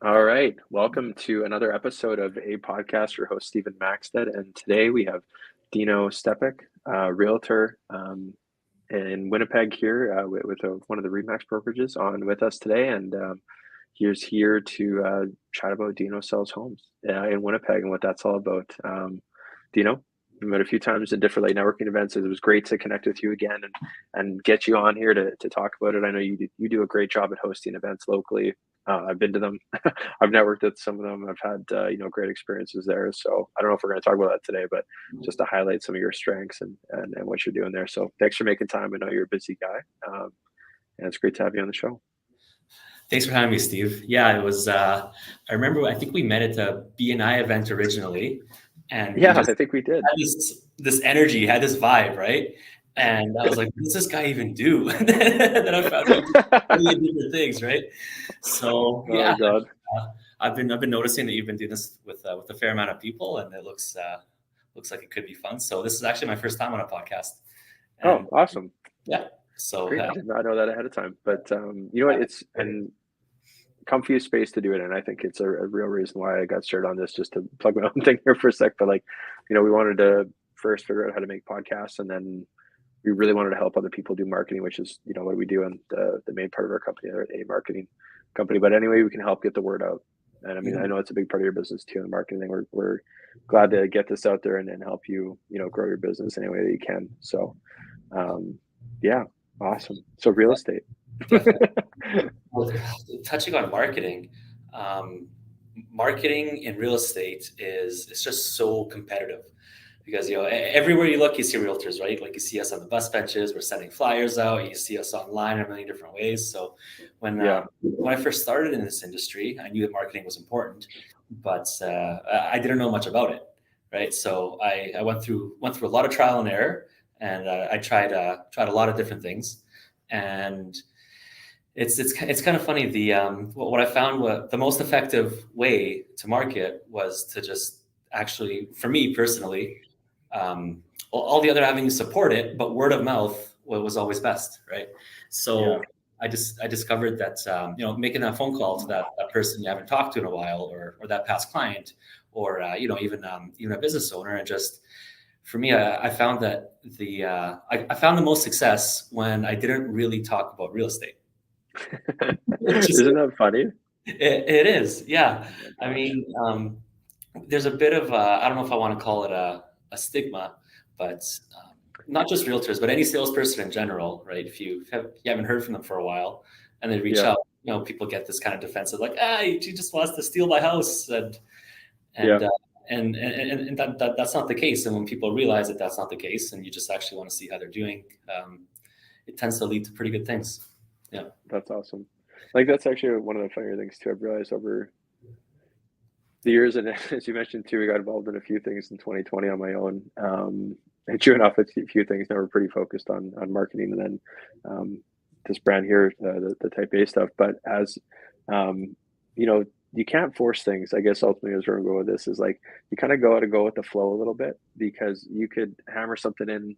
All right. Welcome to another episode of a podcast. Your host, Stephen Maxted. And today we have Dino Stepic, realtor in Winnipeg here with one of the Remax brokerages on with us today. And he's here to chat about Dino Sells Homes in Winnipeg and what that's all about. Dino, we met a few times in different networking events. It was great to connect with you again and get you on here to talk about it. I know you do a great job at hosting events locally. I've been to them. I've networked at some of them. I've had great experiences there. So I don't know if we're going to talk about that today, but just to highlight some of your strengths and what you're doing there. So thanks for making time. I know you're a busy guy, and it's great to have you on the show. Thanks for having me, Steve. Yeah, it was. I remember. I think we met at the BNI event originally, and yeah, I think we did. Had this energy, had this vibe, right? And I was like, what does this guy even do? Then I found out really different things, right? So yeah, God. I've been noticing that you've been doing this with a fair amount of people, and it looks like it could be fun. So this is actually my first time on a podcast. And, awesome! Yeah, so I did not know that ahead of time, but you know what? It's an comfiest space to do it in. I think it's a real reason why I got started on this, just to plug my own thing here for a sec. But we wanted to first figure out how to make podcasts, and then we really wanted to help other people do marketing, which is, what we do in the main part of our company, a marketing company. But anyway, we can help get the word out. And I mean, I know it's a big part of your business too, the marketing thing. We're glad to get this out there and help you, grow your business any way that you can. So, yeah, awesome. So real estate. Well, touching on marketing, marketing in real estate it's just so competitive. Because everywhere you look, you see realtors, right? Like you see us on the bus benches, we're sending flyers out. You see us online in a million different ways. So when I first started in this industry, I knew that marketing was important, but I didn't know much about it, right? So I went through a lot of trial and error, and I tried a lot of different things, and it's kind of funny. What I found the most effective way to market was to just actually, for me personally. All the other avenues support it, but word of mouth was always best, right? So I discovered that making that phone call to that person you haven't talked to in a while, or that past client, or even a business owner, and just for me, I found that I found the most success when I didn't really talk about real estate. Isn't that funny? It is, yeah. Oh, I mean, there's a bit of I don't know if I want to call it a stigma, but not just realtors, but any salesperson in general, right? If you haven't heard from them for a while, and they reach out, people get this kind of defensive, like, he just wants to steal my house, and that's not the case. And when people realize that that's not the case, and you just actually want to see how they're doing, it tends to lead to pretty good things. Yeah, that's awesome. That's actually one of the funnier things too. I've realized over the years, and as you mentioned too, we got involved in a few things in 2020 on my own. And chewing off a few things. Now we're pretty focused on marketing, and then this brand here, the Type A stuff. But as you can't force things. I guess ultimately, as we're going to go with this, is you kind of go with the flow a little bit, because you could hammer something in,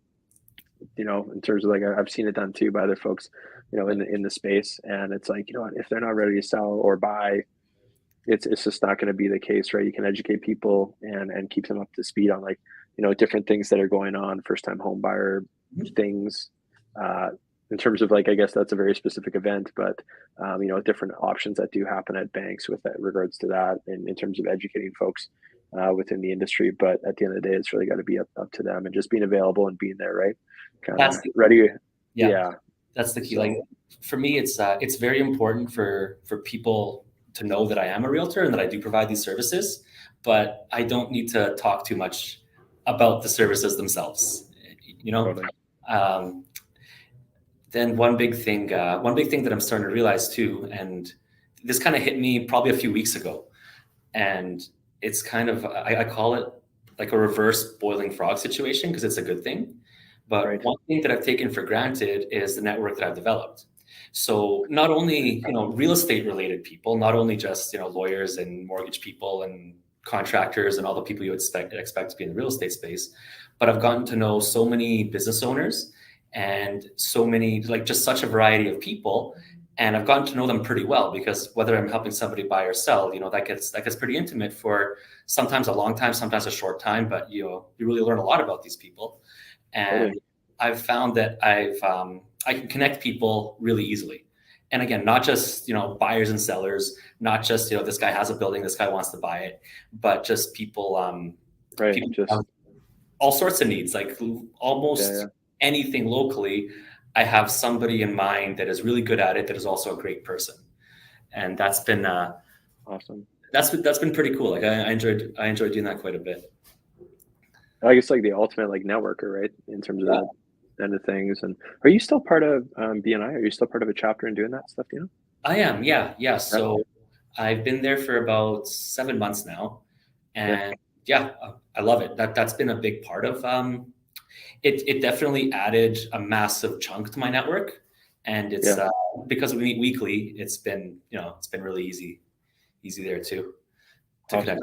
in terms of I've seen it done too by other folks, in the space, and it's if they're not ready to sell or buy, it's just not going to be the case, right? You can educate people and keep them up to speed on different things that are going on, first time home buyer things, in terms of I guess that's a very specific event, but different options that do happen at banks with regards to that, and in terms of educating folks within the industry. But at the end of the day, it's really got to be up to them, and just being available and being there, right? Kind of ready. Yeah, that's the key. So, for me, it's very important for people to know that I am a realtor and that I do provide these services, but I don't need to talk too much about the services themselves. Totally. Then one big thing that I'm starting to realize too, and this kind of hit me probably a few weeks ago, and it's kind of, I call it like a reverse boiling frog situation, because it's a good thing. But one thing that I've taken for granted is the network that I've developed. So not only, real estate related people, not only just, lawyers and mortgage people and contractors and all the people you expect to be in the real estate space, but I've gotten to know so many business owners and so many, just such a variety of people. And I've gotten to know them pretty well, because whether I'm helping somebody buy or sell, that gets pretty intimate for sometimes a long time, sometimes a short time, but you really learn a lot about these people. And Totally. I've found that I can connect people really easily. And again, not just buyers and sellers, not just this guy has a building, this guy wants to buy it, but just people Right. people Just have all sorts of needs, like almost anything locally. I have somebody in mind that is really good at it, that is also a great person, and that's been awesome. That's been pretty cool. Like I enjoyed doing that quite a bit. I guess like the ultimate like networker, right? In terms of that end of things. And are you still part of BNI? Are you still part of a chapter and doing that stuff? I am, yeah. So I've been there for about 7 months now, and I love it. That's been a big part of it definitely added a massive chunk to my network, and it's because we meet weekly. It's been really easy there too. Awesome.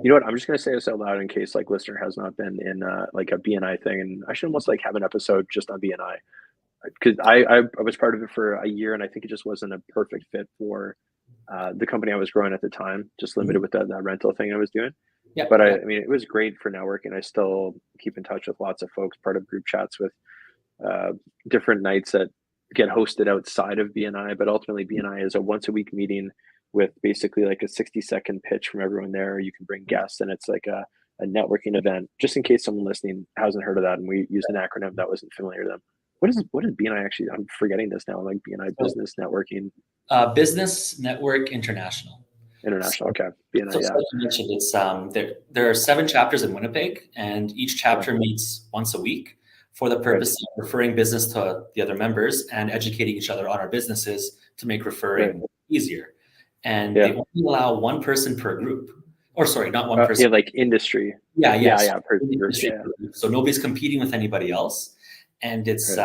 You know what? I'm just gonna say this out loud in case like listener has not been in like a BNI thing, and I should almost like have an episode just on BNI, because I was part of it for a year, and I think it just wasn't a perfect fit for the company I was growing at the time, just limited with that rental thing I was doing. But I mean, it was great for networking. I still keep in touch with lots of folks, part of group chats with different nights that get hosted outside of BNI. But ultimately, BNI is a once a week meeting with basically like a 60-second pitch from everyone there. You can bring guests, and it's like a networking event. Just in case someone listening hasn't heard of that, and we use an acronym that wasn't familiar to them. What is BNI actually? I'm forgetting this now. Like BNI Business Networking. Business Network International. International. Okay. BNI, so like you mentioned, it's there are 7 chapters in Winnipeg, and each chapter meets once a week for the purpose of referring business to the other members and educating each other on our businesses to make referring easier. And they only allow one person per group. Or sorry, not one person. Yeah, like industry. Yeah. Per industry. So nobody's competing with anybody else. And it's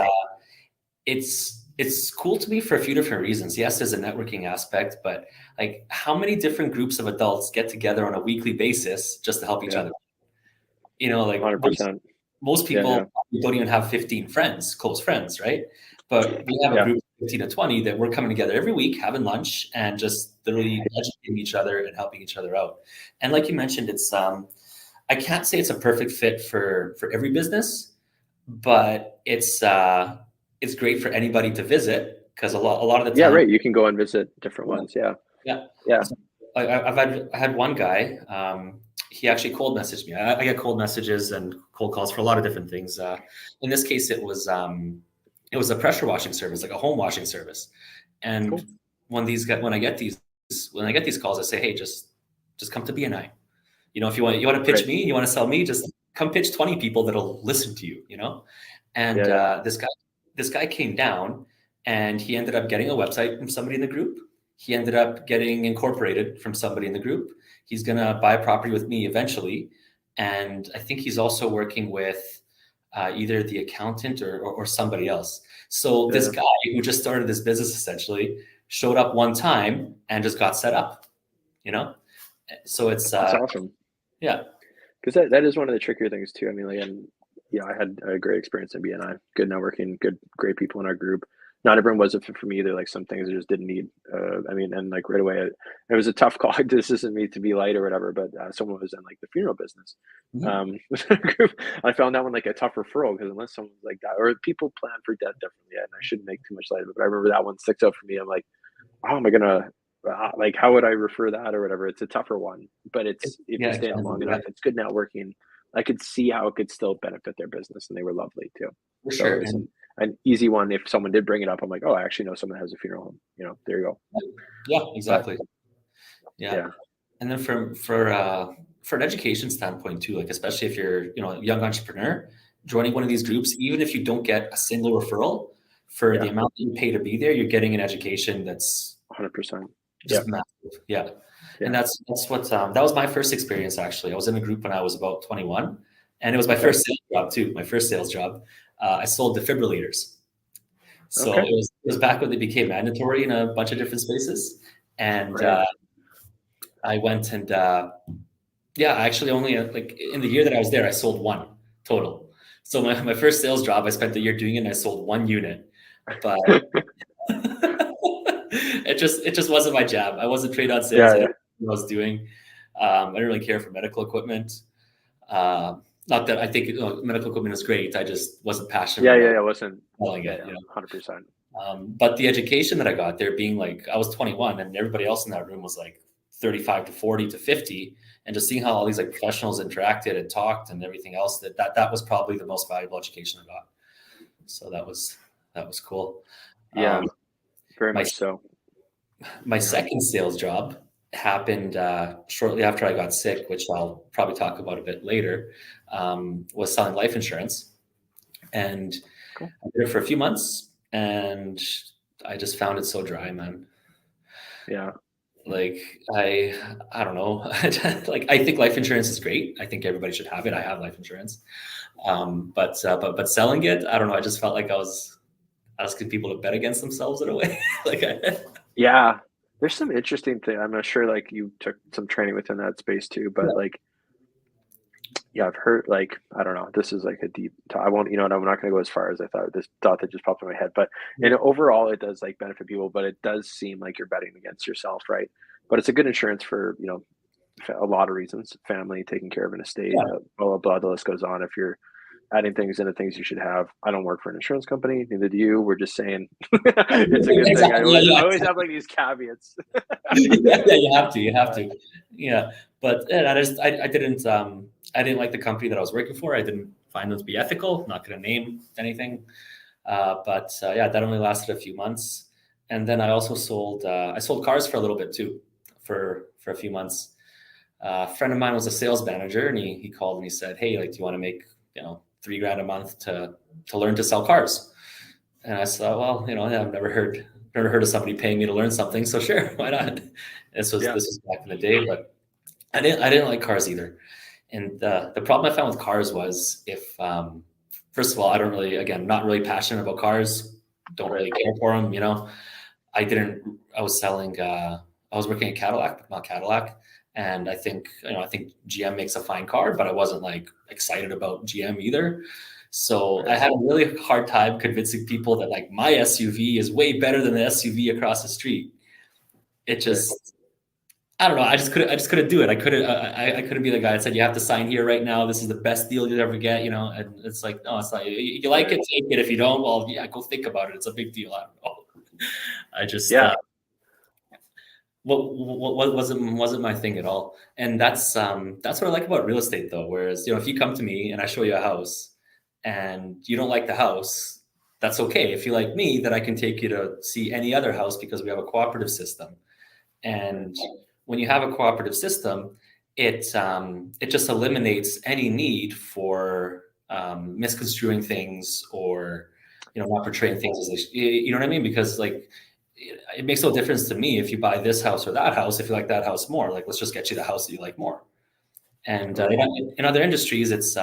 cool to me for a few different reasons. Yes, there's a networking aspect, but like how many different groups of adults get together on a weekly basis just to help each other? Like 100%. Most people don't even have 15 friends, close friends, right? But we have a group of 15 to 20 that we're coming together every week, having lunch and just literally educating each other and helping each other out. And like you mentioned, it's I can't say it's a perfect fit for every business, but it's great for anybody to visit, because a lot of the time. Yeah, right. You can go and visit different ones. Yeah. So I had one guy. He actually cold messaged me. I get cold messages and cold calls for a lot of different things. In this case, it was a pressure washing service, like a home washing service. And when I get these calls, I say, hey, just come to BNI. If you want to pitch me, you want to sell me, just come pitch 20 people that'll listen to you. And this guy came down, and he ended up getting a website from somebody in the group. He ended up getting incorporated from somebody in the group. He's going to buy a property with me eventually. And I think he's also working with either the accountant or somebody else. So this guy who just started this business essentially showed up one time and just got set up, So it's that's awesome. Yeah. Because that is one of the trickier things too. I mean, I had a great experience in BNI, good networking, great people in our group. Not everyone was a fit for me either. Like some things I just didn't need. And like right away, it was a tough call. This isn't me to be light or whatever, but someone was in like the funeral business. I found that one like a tough referral, because unless someone's like that, or people plan for death differently, and I shouldn't make too much light of it. But I remember that one sticks out for me. I'm like, how am I gonna like? How would I refer that or whatever? It's a tougher one, but if you stay on long enough, it's good networking. I could see how it could still benefit their business, and they were lovely too. For sure. So an easie one. If someone did bring it up, I'm like, oh, I actually know someone that has a funeral home. There you go. Yeah, exactly. Yeah. And then for an education standpoint too, like especially if you're a young entrepreneur, joining one of these groups, even if you don't get a single referral, for the amount that you pay to be there, you're getting an education that's 100%. Just massive. Yeah. And that's what that was my first experience. Actually, I was in a group when I was about 21, and it was my first sales job too. My first sales job. I sold defibrillators. So it was back when they became mandatory in a bunch of different spaces. And I went and I actually only like in the year that I was there, I sold one total. So my first sales job, I spent the year doing it, and I sold one unit. But it just wasn't my jam. I wasn't trained on sales. Yeah, I yeah. didn't know what I was doing. I didn't really care for medical equipment. Not that I think medical equipment is great. I just wasn't passionate Yeah, about yeah, it wasn't. selling Yeah, it. yeah, You know. 100%. But the education that I got there, being like I was 21 and everybody else in that room was like 35 to 40 to 50, and just seeing how all these like professionals interacted and talked and everything else, that was probably the most valuable education I got. So that was cool. Yeah, very My much so. my Yeah. second sales job happened shortly after I got sick, which I'll probably talk about a bit later. Was selling life insurance, and Cool. I did it for a few months, and I just found it so dry, man. Yeah. Like I don't know. Like I think life insurance is great. I think everybody should have it. I have life insurance, but selling it, I don't know. I just felt like I was asking people to bet against themselves in a way. Like Yeah. There's some interesting thing. I'm not sure like you took some training within that space too, but like yeah, I've heard like I don't know. This is like a deep. I won't. You know, what, I'm not going to go as far as I thought. This thought that just popped in my head, but and overall, it does like benefit people. But it does seem like you're betting against yourself, right? But it's a good insurance for a lot of reasons. Family, taking care of an estate, yeah, blah blah blah. The list goes on. If you're adding things into things you should have. I don't work for an insurance company. Neither do you. We're just saying it's a good thing. I exactly. always, Yeah, I always have like these caveats. yeah, you have to. You have to. Yeah, but I didn't like the company that I was working for. I didn't find them to be ethical. Not going to name anything, but yeah, that only lasted a few months, and then I also sold. I sold cars for a little bit too, for a few months. A friend of mine was a sales manager, and he called and he said, "Hey, like, do you want to make $3,000 a month to learn to sell cars?" And I said, "Well, I've never heard of somebody paying me to learn something, so sure, why not?" This Yeah. was back in the day, but I didn't like cars either. And the problem I found with cars was if first of all, I don't really, again, not really passionate about cars, don't really care for them. I was selling, I was working at Cadillac, not Cadillac. And I think GM makes a fine car, but I wasn't like excited about GM either. So I had a really hard time convincing people that like my SUV is way better than the SUV across the street. It just, I don't know. I just couldn't do it. I couldn't be the guy that said, you have to sign here right now. This is the best deal you'll ever get, and it's like, no, it's not. You like it, take it. If you don't, well, yeah, go think about it. It's a big deal. I don't know. I just, what wasn't my thing at all. And that's what I like about real estate though. Whereas, if you come to me and I show you a house and you don't like the house, that's okay. If you like me, then I can take you to see any other house because we have a cooperative system. And when you have a cooperative system, it just eliminates any need for misconstruing things or not portraying things as you know what I mean? Because like it makes no difference to me if you buy this house or that house. If you like that house more, like let's just get you the house that you like more. And in other industries, it's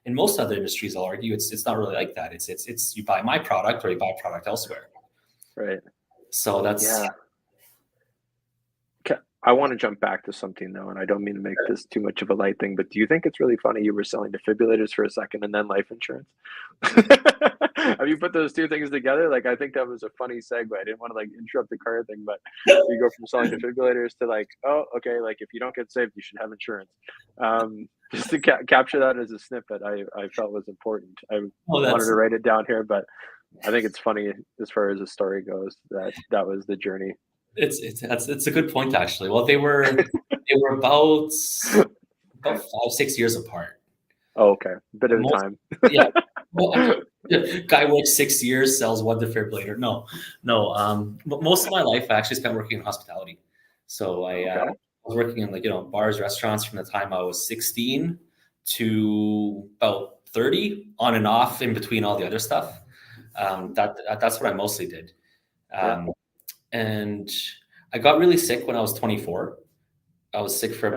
in most other industries, I'll argue it's not really like that. It's you buy my product or you buy a product elsewhere. Right. So that's I want to jump back to something though, and I don't mean to make this too much of a light thing, but do you think it's really funny you were selling defibrillators for a second and then life insurance? Have you put those two things together? Like, I think that was a funny segue. I didn't want to like interrupt the car thing, but you go from selling defibrillators to like, oh, okay, like if you don't get saved, you should have insurance. Just to capture that as a snippet, I felt was important. I wanted to write it down here, but I think it's funny as far as the story goes that was the journey. It's a good point actually. Well, they were about 5-6 years apart. Oh, okay, bit of time. Yeah, well, guy works 6 years, sells one defibrillator. No. Most of my life I actually spent working in hospitality. So I was working in bars, restaurants from the time I was 16 to about 30, on and off in between all the other stuff. That's what I mostly did. And I got really sick when I was 24. I was sick for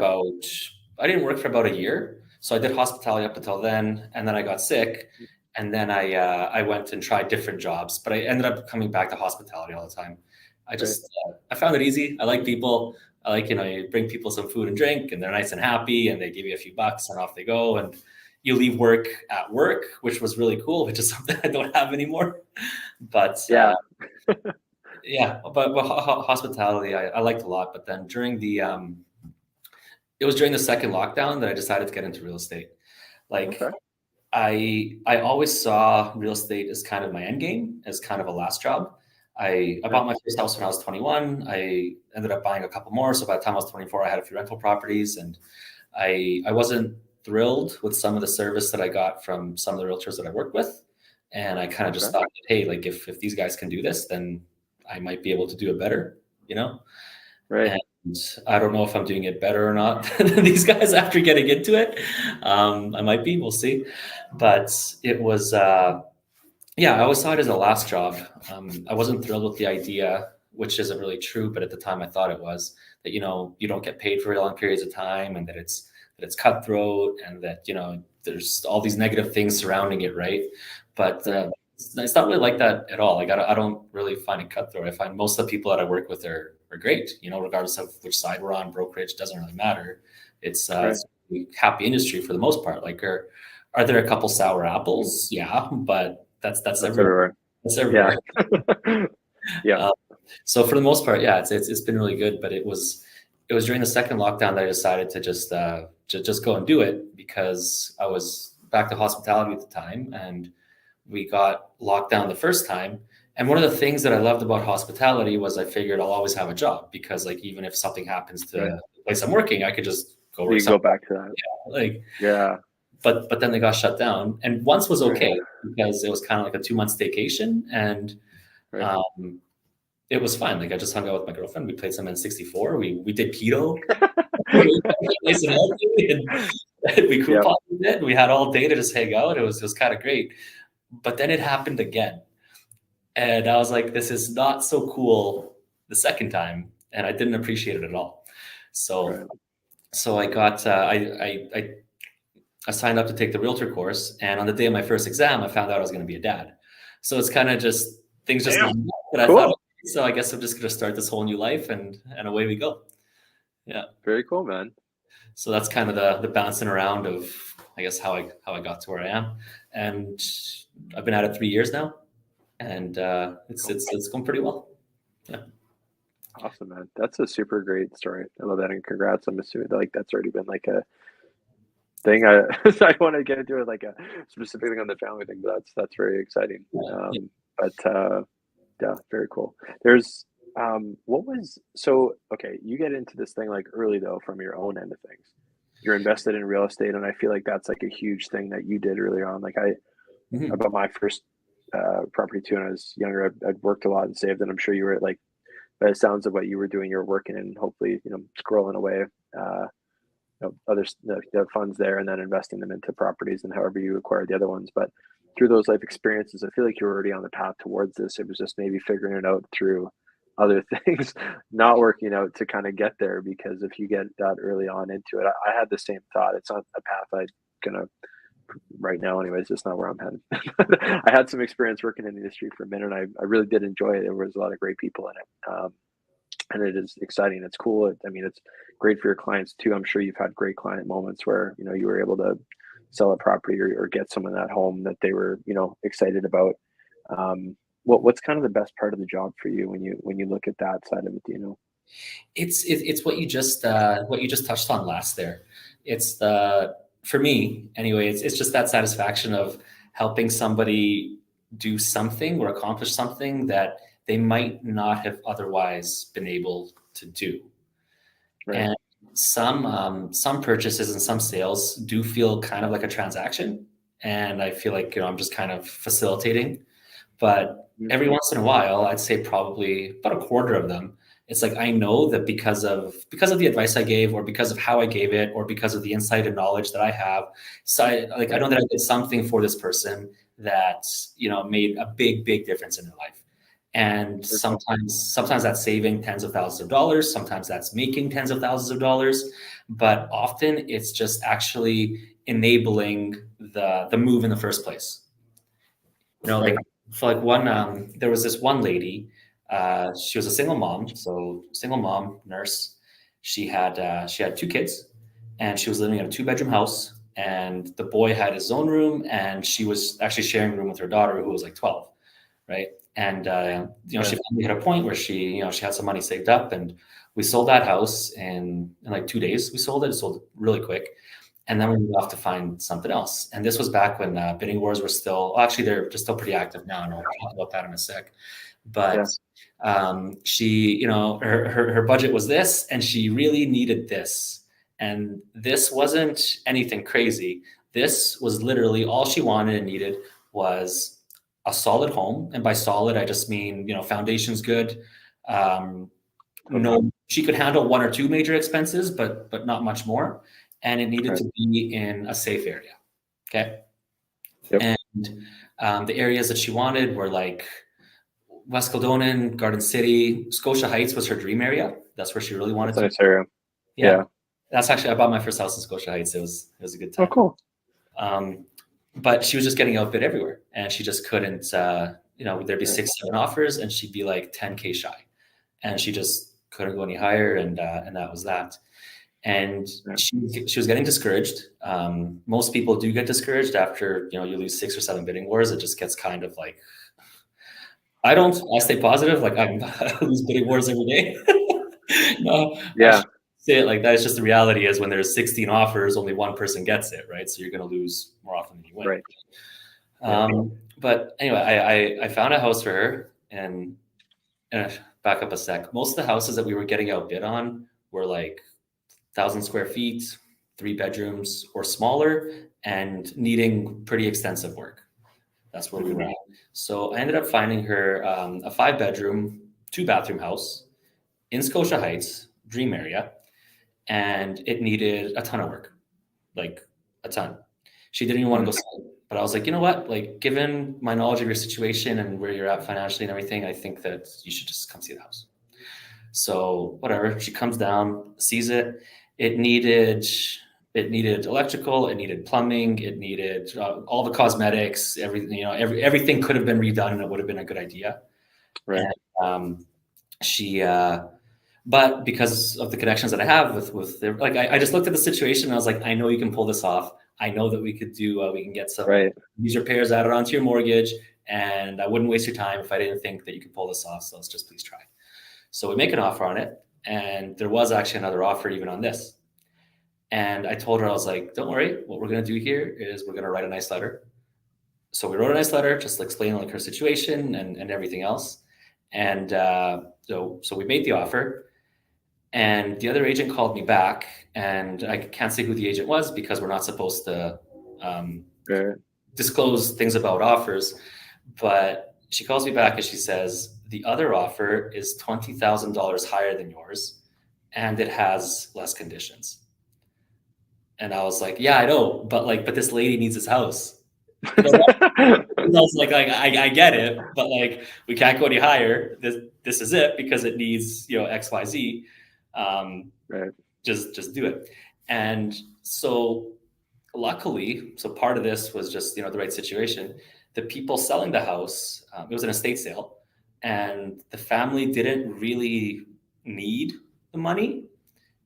I didn't work for about a year. So I did hospitality up until then. And then I got sick. And then I went and tried different jobs, but I ended up coming back to hospitality all the time. I just, I found it easy. I like people. I like, you bring people some food and drink and they're nice and happy and they give you a few bucks and off they go. And you leave work at work, which was really cool, which is something I don't have anymore. But Yeah, but hospitality I liked a lot. But then during it was during the second lockdown that I decided to get into real estate. Like Okay. I always saw real estate as kind of my end game, as kind of a last job. I Yeah. bought my first house when I was 21. I ended up buying a couple more. So by the time I was 24, I had a few rental properties, and I wasn't thrilled with some of the service that I got from some of the realtors that I worked with. And I kind of just Okay. thought, hey, like if these guys can do this, then I might be able to do it better, you know? Right. And I don't know if I'm doing it better or not than these guys after getting into it. I might be, we'll see. But it was, yeah, I always saw it as a last job. I wasn't thrilled with the idea, which isn't really true, but at the time I thought it was, that, you don't get paid for long periods of time, and that it's cutthroat, and that, there's all these negative things surrounding it, right? But it's not really like that at all. Like I don't really find it cutthroat. I find most of the people that I work with are great, regardless of which side we're on. Brokerage doesn't really matter. It's Right. a happy industry for the most part. Like are there a couple sour apples? Yeah, but that's everywhere. Everywhere. That's everywhere. Yeah. Yeah. So for the most part, yeah, it's been really good. But it was during the second lockdown that I decided to just go and do it, because I was back to hospitality at the time, and we got locked down the first time. And one of the things that I loved about hospitality was I figured I'll always have a job, because like even if something happens to Right. the place I'm working, I could just go work You go somewhere. back to that. Like, Yeah. but then they got shut down. And once was Right. okay, because it was kind of like a 2 month staycation, and Right. it was fine. Like I just hung out with my girlfriend. We played some N64. We did keto. Nice and healthy, and we couponed it. We had all day to just hang out. It was kind of great. But then it happened again, and I was like, "This is not so cool." The second time, and I didn't appreciate it at all. So, Right. so I got I signed up to take the realtor course, and on the day of my first exam, I found out I was going to be a dad. So it's kind of just things just lined up, and I Cool. thought, okay, so I guess I'm just going to start this whole new life, and away we go. Yeah. Very cool, man. So that's kind of the bouncing around of, I guess, how I got to where I am, and I've been at it 3 years now, and it's going pretty well. Yeah. Awesome, man. That's a super great story. I love that, and congrats. I'm assuming like that's already been like a thing. I I want to get into it like a specific thing on the family thing, but that's very exciting. Yeah. But yeah, very cool. There's what was so okay, you get into this thing like early though from your own end of things. You're invested in real estate, and I feel like that's like a huge thing that you did earlier on. Like I Mhm. bought my first property too when I was younger. I'd worked a lot and saved, and I'm sure you were like by the sounds of what you were doing, you're working and hopefully, scrolling away the funds there and then investing them into properties and however you acquire the other ones. But through those life experiences, I feel like you're already on the path towards this. It was just maybe figuring it out through other things not working out to kind of get there. Because if you get that early on into it, I had the same thought. It's not a path I'm gonna right now anyways, it's not where I'm headed. I had some experience working in the industry for a minute, and I really did enjoy it. There was a lot of great people in it. And it is exciting. It's cool. I mean, it's great for your clients too. I'm sure you've had great client moments where, you were able to sell a property or get someone that home that they were, excited about. What's kind of the best part of the job for you when you look at that side of it, It's what you just touched on last there. It's for me anyway. It's just that satisfaction of helping somebody do something or accomplish something that they might not have otherwise been able to do. Right? And some purchases and some sales do feel kind of like a transaction, and I feel like I'm just kind of facilitating. But Mhm. every once in a while, I'd say probably about a quarter of them, it's like I know that because of the advice I gave, or because of how I gave it, or because of the insight and knowledge that I have, so I Right? know that I did something for this person that made a big difference in their life. And Very cool. sometimes that's saving tens of thousands of dollars, sometimes that's making tens of thousands of dollars, but often it's just actually enabling the move in the first place. Like Right? for like one, there was this one lady. She was a single mom, so single mom nurse. She had two kids, and she was living in a 2 bedroom house. And the boy had his own room, and she was actually sharing a room with her daughter, who was like 12, right? And she finally hit a point where she had some money saved up, and we sold that house in like 2 days. We sold it really quick. And then we moved off to find something else. And this was back when bidding wars were still, actually, they're still pretty active now, and I'll talk about that in a sec. But she, her budget was this, and she really needed this. And this wasn't anything crazy. This was literally all she wanted and needed was a solid home. And by solid, I just mean, foundation's good. No, she could handle one or two major expenses, but not much more. And it needed to be in a safe area. Okay. Yep. And the areas that she wanted were like West Kildonan, Garden City, Scotia Heights was her dream area. That's where she really wanted to. Nice area. Yeah. That's actually, I bought my first house in Scotia Heights. It was a good time. Oh, cool. But she was just getting outbid everywhere, and she just couldn't, there'd be 6-7 offers, and she'd be like 10K shy, and she just couldn't go any higher. And that was that. And she was getting discouraged. Most people do get discouraged after, you lose 6 or 7 bidding wars. It just gets kind of like, I stay positive. Like I lose bidding wars every day. No, yeah. Say it like that. It's just the reality is when there's 16 offers, only one person gets it, right? So you're going to lose more often than you win. Right. But anyway, I found a house for her, and back up a sec. Most of the houses that we were getting outbid on were like 1,000 square feet, 3 bedrooms or smaller, and needing pretty extensive work. That's where we were at. So I ended up finding her a 5-bedroom, 2-bathroom house in Scotia Heights, dream area. And it needed a ton of work, like a ton. She didn't even want to go sell it. But I was like, you know what? Like, given my knowledge of your situation and where you're at financially and everything, I think that you should just come see the house. So whatever, she comes down, sees it. It needed electrical, it needed plumbing, it needed all the cosmetics, everything. Everything could have been redone, and it would have been a good idea. Right. And but because of the connections that I have with like, I just looked at the situation and I was like, I know you can pull this off. I know that we could we can get some these repairs added onto your mortgage, and I wouldn't waste your time if I didn't think that you could pull this off. So let's just please try. So we make an offer on it, and there was actually another offer even on this. And I told her, I was like, don't worry, what we're going to do here is we're going to write a nice letter. So we wrote a nice letter, just explaining like her situation and everything else. And so we made the offer. And the other agent called me back, and I can't say who the agent was because we're not supposed to disclose things about offers. But she calls me back and she says, the other offer is $20,000 higher than yours, and it has less conditions. And I was like, yeah, I know, but this lady needs this house. I was like, I get it, but like, we can't go any higher. This is it because it needs, X, Y, Z. Just do it. And so luckily, part of this was just, the right situation. The people selling the house, it was an estate sale, and the family didn't really need the money,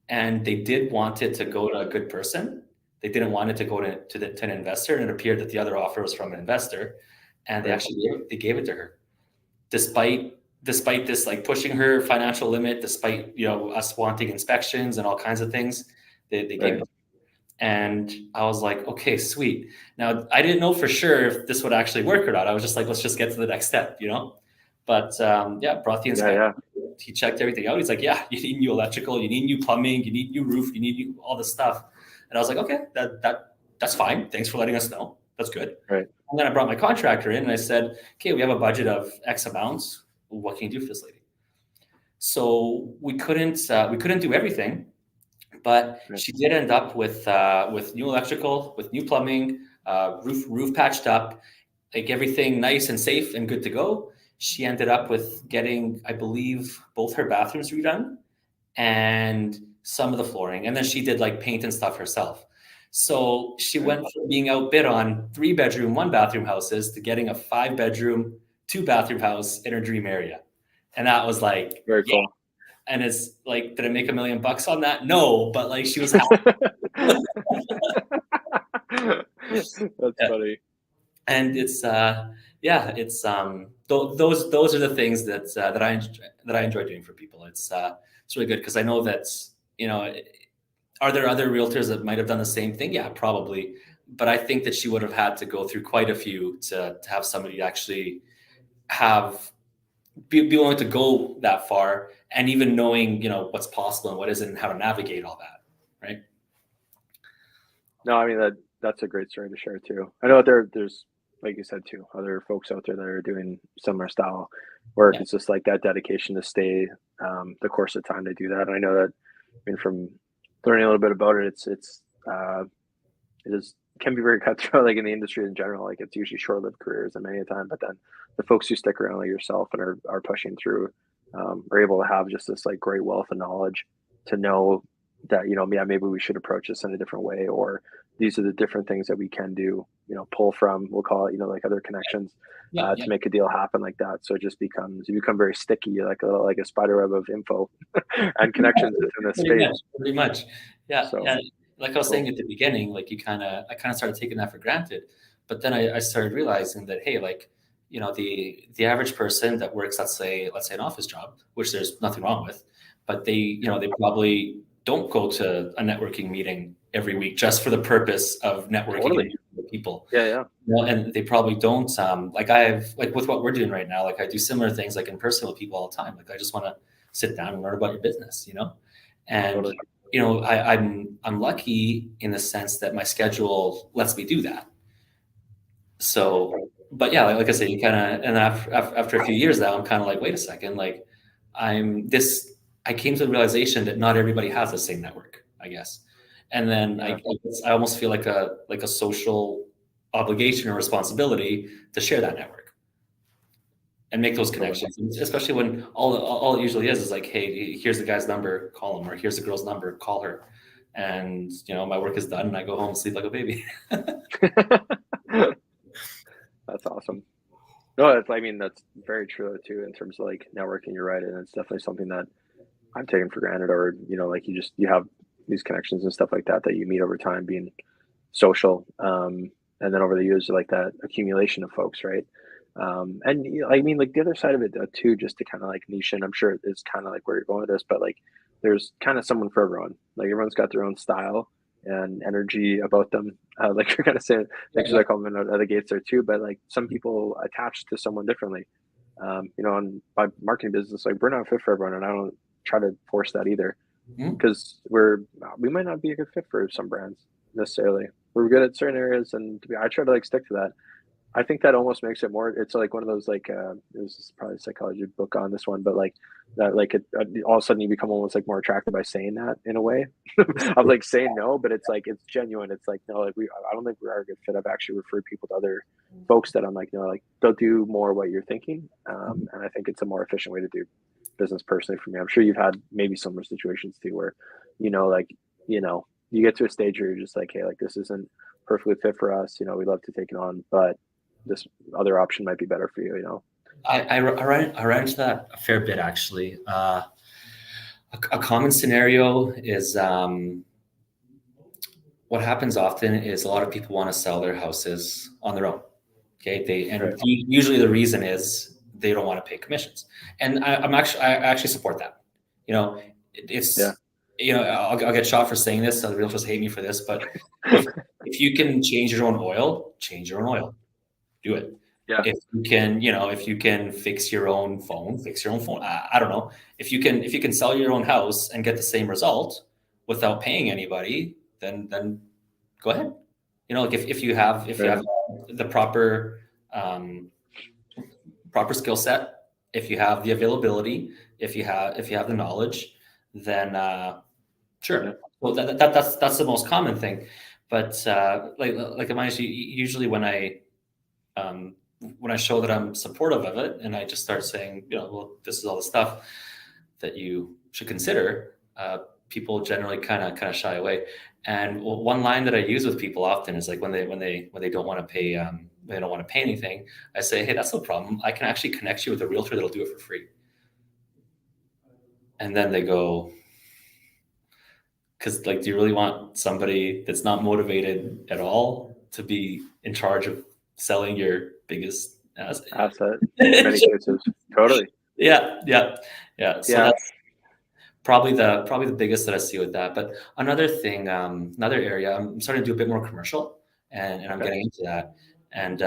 and they did want it to go to a good person. They didn't want it to go to an investor, and it appeared that the other offer was from an investor, and they actually gave it to her, despite this, like, pushing her financial limit, despite us wanting inspections and all kinds of things. They gave it to her. And I was like, okay, sweet. Now, I didn't know for sure if this would actually work or not. I was just like, let's just get to the next step, But brought the inspector. Yeah. He checked everything out. He's like, yeah, you need new electrical, you need new plumbing, you need new roof, you need all this stuff. And I was like, okay, that's fine. Thanks for letting us know. That's good. Right. And then I brought my contractor in and I said, okay, we have a budget of X amounts. What can you do for this lady? So we couldn't do everything. But she did end up with new electrical, with new plumbing, roof patched up, like everything nice and safe and good to go. She ended up with getting, I believe, both her bathrooms redone and some of the flooring. And then she did like paint and stuff herself. So she went from being outbid on 3-bedroom, 1-bathroom houses to getting a 5-bedroom, 2-bathroom house in her dream area. And that was like, very cool. And it's like, did I make $1 million on that? No, but like she was happy. That's funny. And it's yeah, it's those are the things that I enjoy doing for people. It's really good because I know that, you know, are there other realtors that might have done the same thing? Yeah, probably. But I think that she would have had to go through quite a few to have somebody actually have be willing to go that far, and even knowing, you know, what's possible and what isn't, and how to navigate all that, right? No, I mean that's a great story to share too. I know there's like you said too, other folks out there that are doing similar style work. Yeah, It's just like that dedication to stay the course of time to do that. And I know that, I mean, from learning a little bit about it, it is can be very cutthroat, like in the industry in general. Like it's usually short-lived careers and many a time, but then the folks who stick around like yourself and are pushing through are able to have just this like great wealth of knowledge to know that, you know, yeah, maybe we should approach this in a different way, or these are the different things that we can do, you know, pull from, we'll call it, you know, like other connections yeah, yeah. to make a deal happen like that. So it just becomes, you become very sticky, like a spider web of info and connections within this Pretty space. much, pretty much. Yeah, So yeah. Like I was saying cool. at the beginning, like I kind of started taking that for granted, but then I started realizing that, hey, like, you know, the average person that works, let's say an office job, which there's nothing wrong with, but they, you know, they probably don't go to a networking meeting every week just for the purpose of networking and Totally. meeting with people. Yeah, yeah. You know, and they probably don't, like I have, like with what we're doing right now, like I do similar things like in person with people all the time. Like I just want to sit down and learn about your business, you know? And, Totally. you know, I'm lucky in the sense that my schedule lets me do that. So, but yeah, like I said, you kind of, and after a few years now, I'm kind of like, wait a second, like I'm this, I came to the realization that not everybody has the same network, I guess. And then Yeah. I almost feel like a social obligation or responsibility to share that network and make those Totally. connections, especially when all it usually is like, hey, here's the guy's number, call him, or here's the girl's number, call her, and you know my work is done, and I go home and sleep like a baby. That's awesome. No, that's, I mean, that's very true too, in terms of like networking. You're right. And it's definitely something that I've taken for granted, or, you know, like you have these connections and stuff like that, that you meet over time being social. And then over the years, like that accumulation of folks, right? And you know, I mean, like the other side of it too, just to kind of like niche in, I'm sure it's kind of like where you're going with this, but like there's kind of someone for everyone. Like everyone's got their own style and energy about them. Like you're kind of saying, Yeah, thanks for yeah, that comment out of the gates there too. But like some people attach to someone differently. You know, and by marketing business, like we're not fit for everyone, and I don't try to force that either, mhm. because we might not be a good fit for some brands necessarily. We're good at certain areas, and I try to like stick to that. I think that almost makes it more. It's like one of those like there's probably a psychology book on this one, but like that like all of a sudden you become almost like more attracted by saying that in a way of like saying no, but it's like it's genuine. It's like no, like I don't think we are a good fit. I've actually referred people to other folks that I'm like no, like they'll do more what you're thinking, and I think it's a more efficient way to do business personally for me. I'm sure you've had maybe similar situations too, where like you know you get to a stage where you're just like, hey, like this isn't perfectly fit for us. You know, we'd love to take it on, but this other option might be better for you, you know? I run into that a fair bit actually. A common scenario is what happens often is a lot of people want to sell their houses on their own. Okay, Right. usually the reason is they don't want to pay commissions, and I actually support that. You know, Yeah. it's, you know, I'll get shot for saying this, so the realtors hate me for this, but if you can change your own oil, change your own oil, do it. Yeah. If you can, you know, if you can fix your own phone, fix your own phone. I don't know, if you can sell your own house and get the same result without paying anybody, then go ahead. You know, like if you Right. have the um, proper skill set, if you have the availability, if you have the knowledge, then Yeah. sure. Well, that's the most common thing. But like I usually when I show that I'm supportive of it, and I just start saying, you know, well, this is all the stuff that you should consider, people generally kind of shy away. And one line that I use with people often is like when they don't want to pay, they don't want to pay anything. I say, hey, that's no problem. I can actually connect you with a realtor that'll do it for free. And then they go, because like, do you really want somebody that's not motivated at all to be in charge of selling your biggest asset in many cases. Totally. Yeah. So Yeah. that's probably the biggest that I see with that. But another thing, another area, I'm starting to do a bit more commercial, and I'm Okay. getting into that. And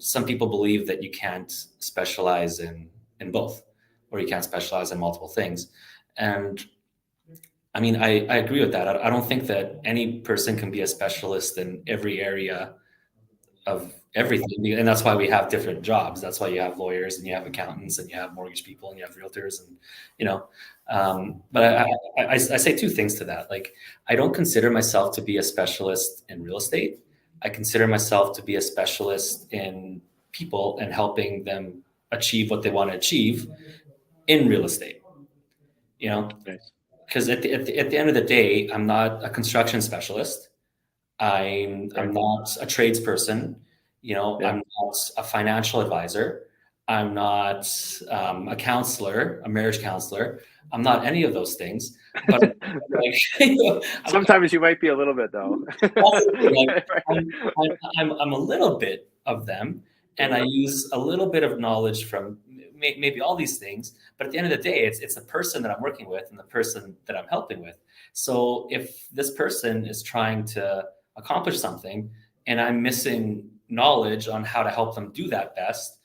some people believe that you can't specialize in both, or you can't specialize in multiple things. And I mean, I agree with that. I don't think that any person can be a specialist in every area of everything, and that's why we have different jobs. That's why you have lawyers and you have accountants and you have mortgage people and you have realtors, and you know. But I say two things to that. Like, I don't consider myself to be a specialist in real estate. I consider myself to be a specialist in people and helping them achieve what they want to achieve in real estate. You know, Nice. because at the end of the day, I'm not a construction specialist. I'm not a tradesperson. You know, Yeah. I'm not a financial advisor. I'm not a counselor, a marriage counselor. I'm not any of those things. But like, Sometimes you might be a little bit, though. like, I'm a little bit of them, and I use a little bit of knowledge from maybe all these things. But at the end of the day, it's the person that I'm working with and the person that I'm helping with. So if this person is trying to accomplish something and I'm missing knowledge on how to help them do that best,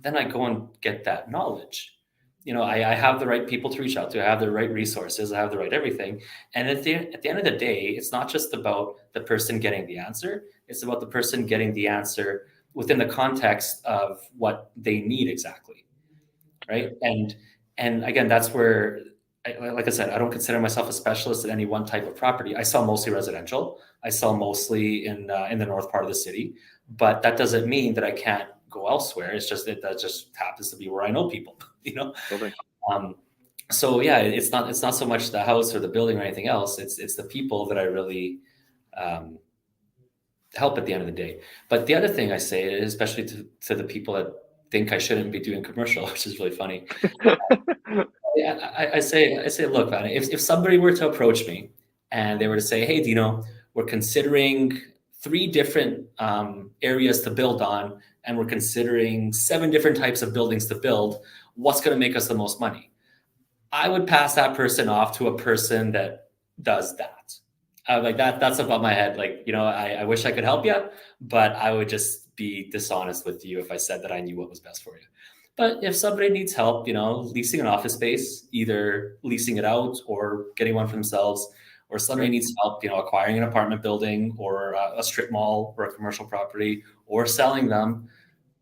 then I go and get that knowledge. You know, I have the right people to reach out to. I have the right resources. I have the right everything. And at the end of the day, it's not just about the person getting the answer. It's about the person getting the answer within the context of what they need exactly, right? And again, that's where, like I said, I don't consider myself a specialist in any one type of property. I sell mostly residential. I sell mostly in the north part of the city, but that doesn't mean that I can't go elsewhere. It's just that just happens to be where I know people, you know. Totally. So yeah, it's not so much the house or the building or anything else. It's the people that I really help at the end of the day. But the other thing I say, especially to the people that think I shouldn't be doing commercial, which is really funny. I say, look, man, if somebody were to approach me and they were to say, hey, Dino, we're considering 3 different areas to build on, and we're considering 7 different types of buildings to build, what's going to make us the most money? I would pass that person off to a person that does that. Like that's above my head. Like, you know, I wish I could help you, but I would just be dishonest with you if I said that I knew what was best for you. But if somebody needs help, you know, leasing an office space, either leasing it out or getting one for themselves, or somebody needs help, you know, acquiring an apartment building or a strip mall or a commercial property or selling them,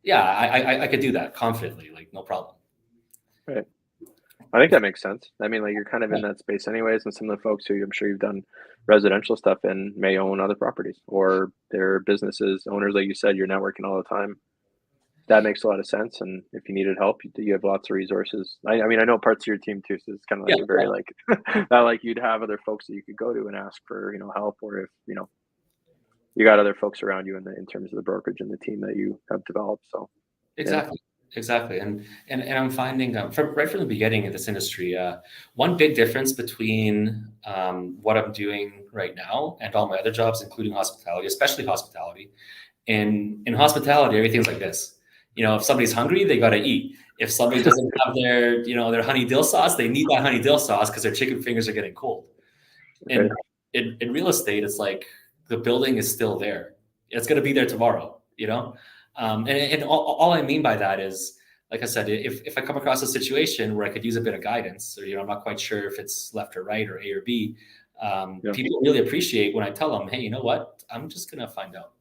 yeah, I could do that confidently, like no problem. Right. I think that makes sense. I mean, like, you're kind of in that space anyways, and some of the folks who I'm sure you've done residential stuff in may own other properties, or they're businesses, owners, like you said, you're networking all the time. That makes a lot of sense, and if you needed help, you have lots of resources. I mean, I know parts of your team too, so it's kind of like Yeah, a very like not like you'd have other folks that you could go to and ask for, you know, help, or if, you know, you got other folks around you in terms of the brokerage and the team that you have developed. So yeah. exactly. And I'm finding right from the beginning of this industry, one big difference between what I'm doing right now and all my other jobs, including hospitality, especially hospitality. In hospitality, everything's like this. You know, if somebody's hungry, they got to eat. If somebody doesn't have their, you know, their honey dill sauce, they need that honey dill sauce because their chicken fingers are getting cold. And in real estate, it's like the building is still there. It's going to be there tomorrow, you know? And all I mean by that is, like I said, if I come across a situation where I could use a bit of guidance, or, you know, I'm not quite sure if it's left or right or A or B, people really appreciate when I tell them, hey, you know what? I'm just going to find out.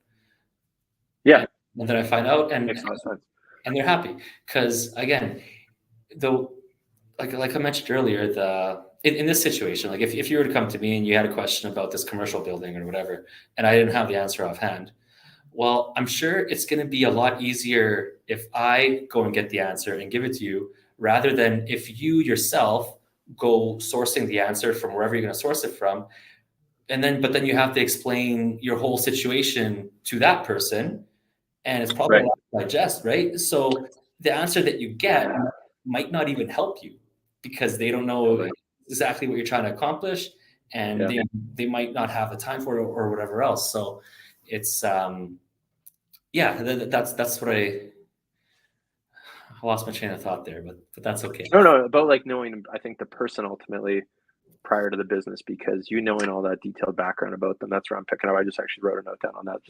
Yeah. And then I find out, and Makes a lot of sense. And they're happy. Because again, though, like I mentioned earlier, in this situation, like if you were to come to me and you had a question about this commercial building or whatever, and I didn't have the answer offhand, well, I'm sure it's going to be a lot easier if I go and get the answer and give it to you, rather than if you yourself go sourcing the answer from wherever you're going to source it from. But then you have to explain your whole situation to that person, and it's probably a lot to digest, right? So the answer that you get might not even help you because they don't know exactly what you're trying to accomplish, and they might not have the time for it or whatever else. So it's that's what I lost my train of thought there, but that's okay. No, about like knowing, I think the person ultimately prior to the business, because you knowing all that detailed background about them, that's where I'm picking up. I just actually wrote a note down on that.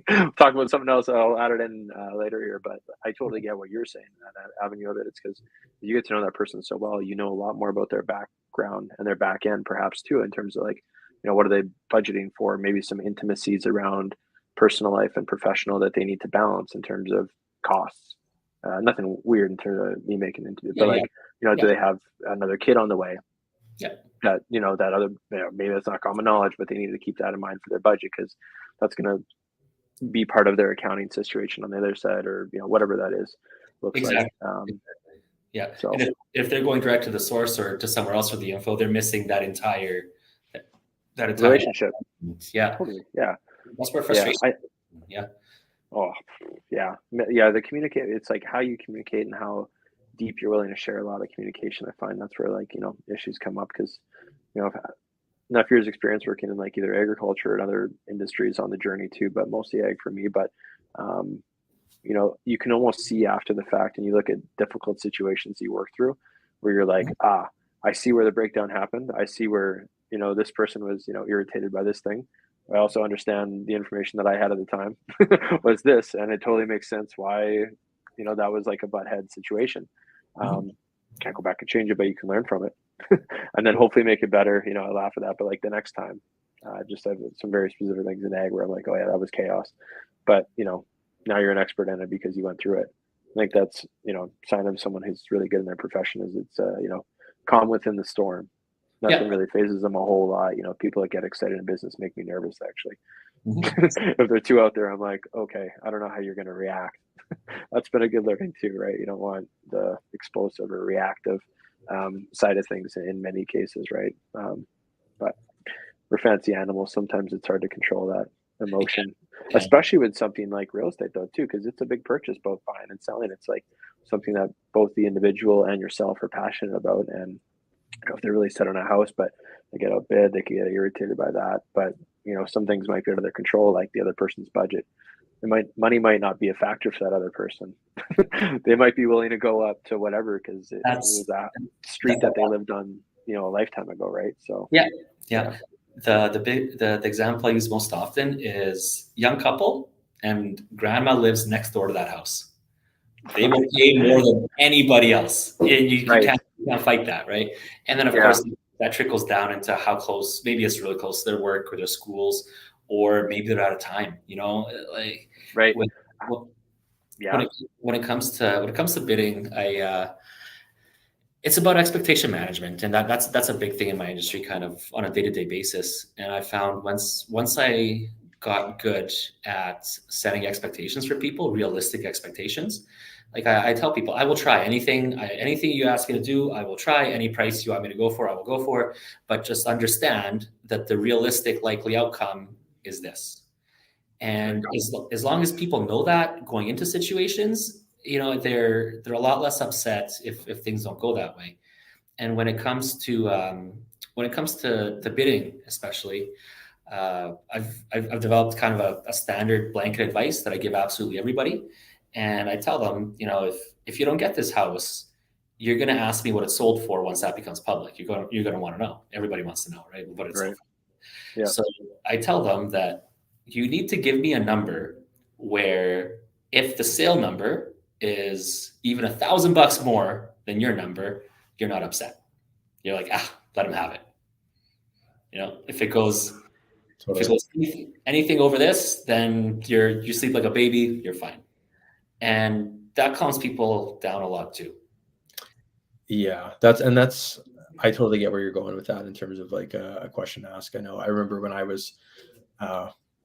Yeah. Talk about something else. I'll add it in later here, but I totally get what you're saying. That avenue of it, it's because you get to know that person so well, you know a lot more about their background and their back end, perhaps too, in terms of like, what are they budgeting for? Maybe some intimacies around personal life and professional that they need to balance in terms of costs. Nothing weird in terms of me making into it, but like, do they have another kid on the way? Yeah. That that other, maybe that's not common knowledge, but they need to keep that in mind for their budget, because that's going to be part of their accounting situation on the other side, or whatever that is looks Exactly. like. Yeah. So And if they're going direct to the source or to somewhere else for the info, they're missing that entire relationship. Yeah. Totally. Yeah. That's where frustration. Yeah. Oh, yeah. The communicate. It's like how you communicate and how deep you're willing to share a lot of communication. I find that's where like issues come up, because I've had enough years experience working in like either agriculture and other industries on the journey too, but mostly ag for me. But you can almost see after the fact, and you look at difficult situations you work through, where you're like, I see where the breakdown happened. I see where this person was irritated by this thing. I also understand the information that I had at the time was this, and it totally makes sense why that was like a butt head situation. Can't go back and change it, but you can learn from it. And then hopefully make it better. I laugh at that, but like the next time, just have some very specific things in ag where I'm like, oh yeah, that was chaos. But now you're an expert in it because you went through it. I think that's sign of someone who's really good in their profession, is it's calm within the storm. Nothing really phases them a whole lot. People that get excited in business make me nervous, actually. If they're too out there, I'm like, okay, I don't know how you're going to react. That's been a good learning too, right? You don't want the explosive or reactive side of things in many cases, right? But we're fancy animals. Sometimes it's hard to control that emotion, especially with something like real estate, though, too, because it's a big purchase, both buying and selling. It's like something that both the individual and yourself are passionate about. And if they're really set on a house, but they get outbid, they can get irritated by that. But some things might be out of their control, like the other person's budget. Money might not be a factor for that other person. They might be willing to go up to whatever because it was a street that they lived on, a lifetime ago, right? So yeah. The example I use most often is young couple and grandma lives next door to that house. They will pay more than anybody else. You can't fight that, right? And then of course that trickles down into how close, maybe it's really close to their work or their schools, or maybe they're out of time, like right. When it comes to bidding, it's about expectation management, and that's a big thing in my industry, kind of on a day-to-day basis. And I found once I got good at setting expectations for people, realistic expectations. Like I tell people, I will try anything you ask me to do. I will try any price you want me to go for. I will go for it, but just understand that the realistic likely outcome is this. And as long as people know that going into situations, they're a lot less upset if things don't go that way. And when it comes to bidding, especially, I've developed kind of a standard blanket advice that I give absolutely everybody. And I tell them, if you don't get this house, you're going to ask me what it's sold for once that becomes public. You're going to want to know. Everybody wants to know, right? What it's sold for. Yeah. So I tell them that you need to give me a number where if the sale number is even $1,000 more than your number, you're not upset. You're like, let him have it. If it goes anything over this, then you sleep like a baby, you're fine. And that calms people down a lot too. Yeah, I totally get where you're going with that in terms of like a question to ask. I remember when I was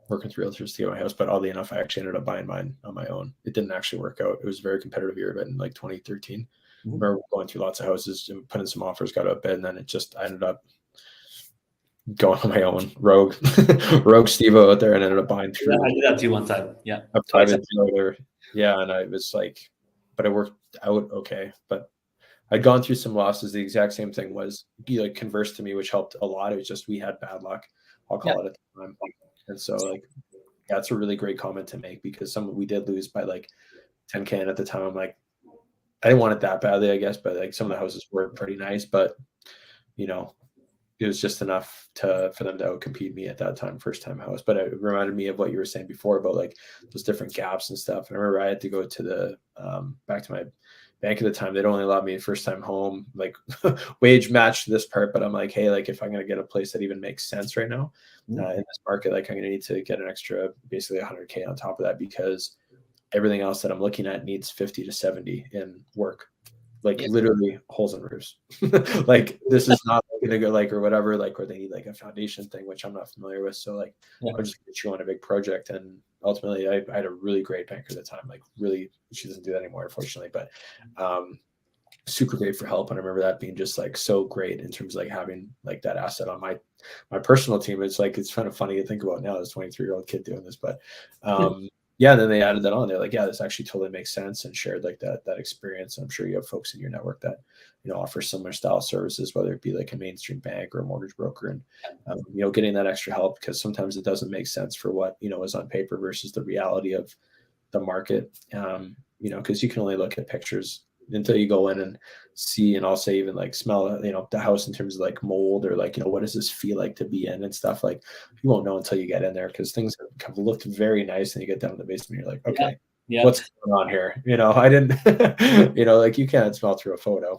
working with realtors to get my house, but oddly enough, I actually ended up buying mine on my own. It didn't actually work out. It was a very competitive year, but in like 2013, I remember going through lots of houses and putting some offers, got out bid, and then I ended up going on my own, rogue Steve-O out there, and ended up buying through. I did that too one time. Yeah. A private dealer. Yeah. And I was like, but it worked out okay. But I'd gone through some losses. The exact same thing was he like conversed to me, which helped a lot. It was just, we had bad luck, I'll call it at the time. And so like, that's a really great comment to make, because we did lose by like 10K at the time. I'm like, I didn't want it that badly, I guess, but like some of the houses were pretty nice, but you know, it was just enough for them to outcompete me at that time, first time house. But it reminded me of what you were saying before about like those different gaps and stuff. And I remember I had to go to the back to my bank at the time. They'd only allowed me a first time home, like wage matched this part. But I'm like, hey, like if I'm going to get a place that even makes sense right now in this market, like I'm going to need to get an extra, basically 100K on top of that, because everything else that I'm looking at needs 50 to 70 in work. Like literally holes in roofs. Like this is not gonna go like or whatever, like where they need like a foundation thing, which I'm not familiar with. So like I'm just gonna chew on a big project. And ultimately I had a really great banker at the time, like really, she doesn't do that anymore, unfortunately, but super great for help. And I remember that being just like so great in terms of like having like that asset on my personal team. It's like, it's kind of funny to think about now, this 23-year-old kid doing this, but yeah, then they added that on. They're like, yeah, this actually totally makes sense, and shared like that experience. I'm sure you have folks in your network that, you know, offer similar style services, whether it be like a mainstream bank or a mortgage broker, and you know, getting that extra help, because sometimes it doesn't make sense for what, you know, is on paper versus the reality of the market. You know, because you can only look at pictures until you go in and see, and I'll say even like smell, you know, the house in terms of like mold, or like, you know, what does this feel like to be in and stuff. Like you won't know until you get in there, because things have looked very nice, and you get down to the basement, you're like, okay, what's going on here? You know, I didn't, you know, like you can't smell through a photo.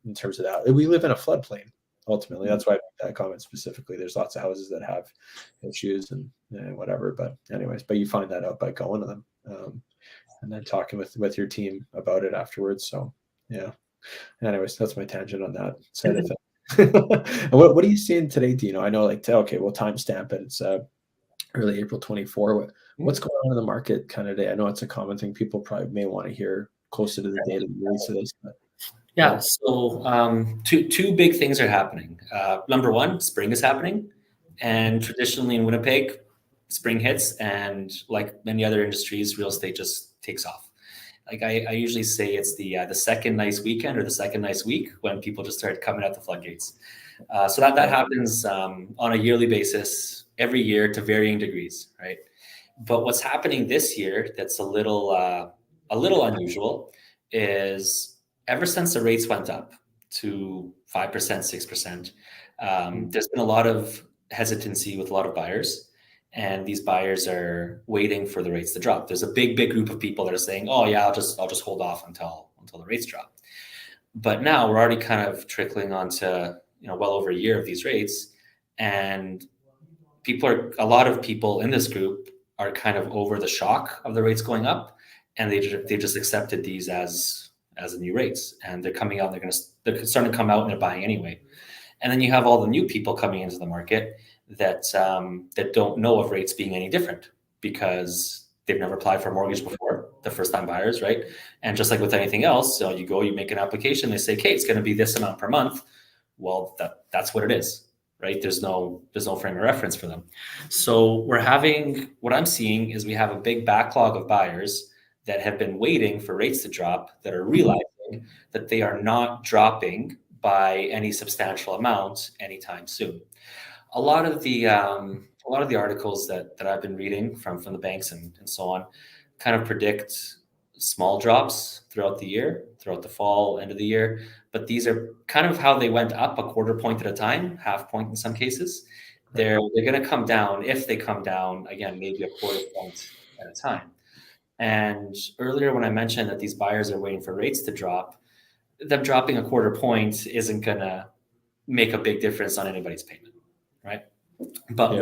In terms of that, we live in a floodplain. Ultimately, that's why I made that comment specifically. There's lots of houses that have issues and whatever, but anyways, but you find that out by going to them. And then talking with your team about it afterwards. So yeah. Anyways, that's my tangent on that side of things. And what are you seeing today, Dino? I know, like, okay, we'll timestamp it. It's early April 24. What's going on in the market kind of today? I know it's a common thing people probably may want to hear closer to the date of the release of this. But, yeah. So two big things are happening. Number one, spring is happening, and traditionally in Winnipeg, spring hits, and like many other industries, real estate just takes off. Like I usually say it's the second nice weekend or the second nice week when people just start coming out the floodgates. So that happens on a yearly basis every year to varying degrees, right? But what's happening this year that's a little unusual is ever since the rates went up to 5%, 6%, there's been a lot of hesitancy with a lot of buyers. And these buyers are waiting for the rates to drop. There's a big group of people that are saying, "Oh yeah, I'll just hold off until the rates drop." But now we're already kind of trickling onto, you know, well over a year of these rates, and a lot of people in this group are kind of over the shock of the rates going up, and they just accepted these as the new rates, and they're coming out. They're starting to come out and they're buying anyway. And then you have all the new people coming into the market that don't know of rates being any different, because they've never applied for a mortgage before, the first time buyers, right? And just like with anything else, so you go, you make an application, they say, okay, it's going to be this amount per month. Well, that's what it is, right? There's no frame of reference for them. So what I'm seeing is we have a big backlog of buyers that have been waiting for rates to drop, that are realizing that they are not dropping by any substantial amount anytime soon. A lot of the articles that I've been reading from the banks and so on kind of predict small drops throughout the year, throughout the fall, end of the year. But these are kind of how they went up, a quarter point at a time, half point in some cases. They're going to come down. If they come down, again, maybe a quarter point at a time. And earlier when I mentioned that these buyers are waiting for rates to drop, them dropping a quarter point isn't going to make a big difference on anybody's payment, right? But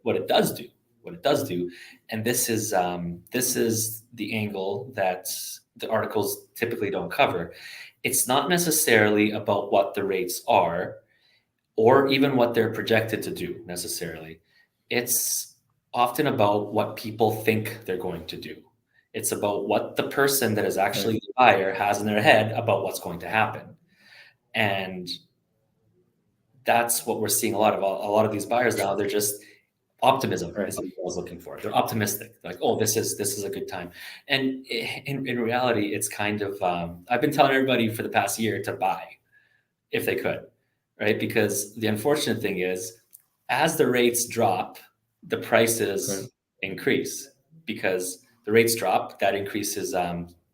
what it does do, and this is the angle that the articles typically don't cover. It's not necessarily about what the rates are, or even what they're projected to do necessarily. It's often about what people think they're going to do. It's about what the person that is actually the buyer has in their head about what's going to happen. And that's what we're seeing a lot of these buyers now. They're just optimism is what I was looking for. They're optimistic. They're like, oh, this is a good time. And in reality, it's kind of, I've been telling everybody for the past year to buy if they could, right? Because the unfortunate thing is, as the rates drop, the prices increase, because the rates drop, that increases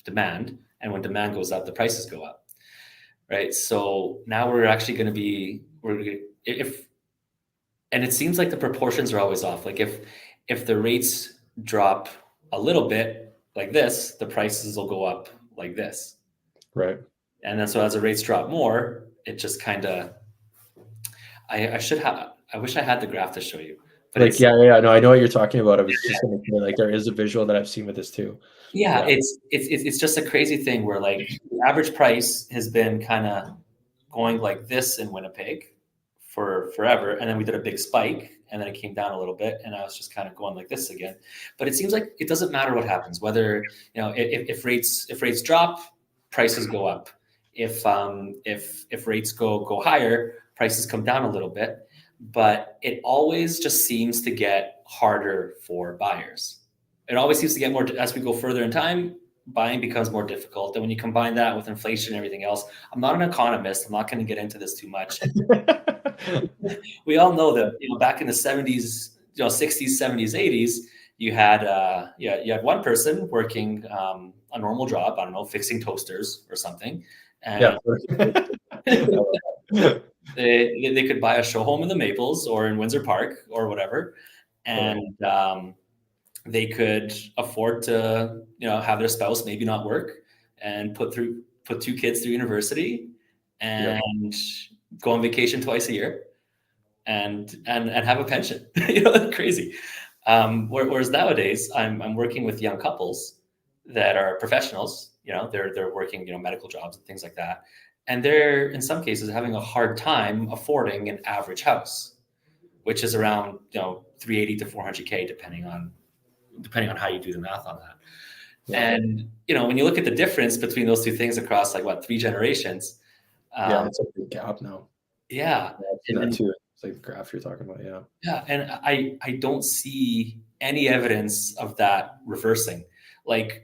demand, And when demand goes up, the prices go up, right? So now we're actually going to be, and it seems like the proportions are always off. Like if the rates drop a little bit like this, the prices will go up like this. Right. And then so as the rates drop more, it just kind of, I wish I had the graph to show you. But like, no, I know what you're talking about. I was just going to say, like, there is a visual that I've seen with this too. Yeah, it's just a crazy thing where like the average price has been kind of going like this in Winnipeg for forever, and then we did a big spike, and then it came down a little bit, and I was just kind of going like this again. But it seems like it doesn't matter what happens, whether if rates drop, prices go up. If rates go higher, prices come down a little bit. But it always just seems to get harder for buyers. It always seems to get more as we go further in time. Buying becomes more difficult, and when you combine that with inflation and everything else, I'm not an economist. I'm not going to get into this too much. We all know that back in the 70s, 60s, 70s, 80s, you had one person working a normal job. I don't know, fixing toasters or something, and they could buy a show home in the Maples or in Windsor Park or whatever, and they could afford to have their spouse maybe not work and put two kids through university and go on vacation twice a year and have a pension. Crazy. Whereas nowadays I'm working with young couples that are professionals. They're working medical jobs and things like that, and they're in some cases having a hard time affording an average house, which is around 380 to 400K depending on how you do the math on that. Yeah. And when you look at the difference between those two things across 3 generations, it's a big gap now. Yeah, that too. It's like the graph you're talking about. Yeah, and I don't see any evidence of that reversing. Like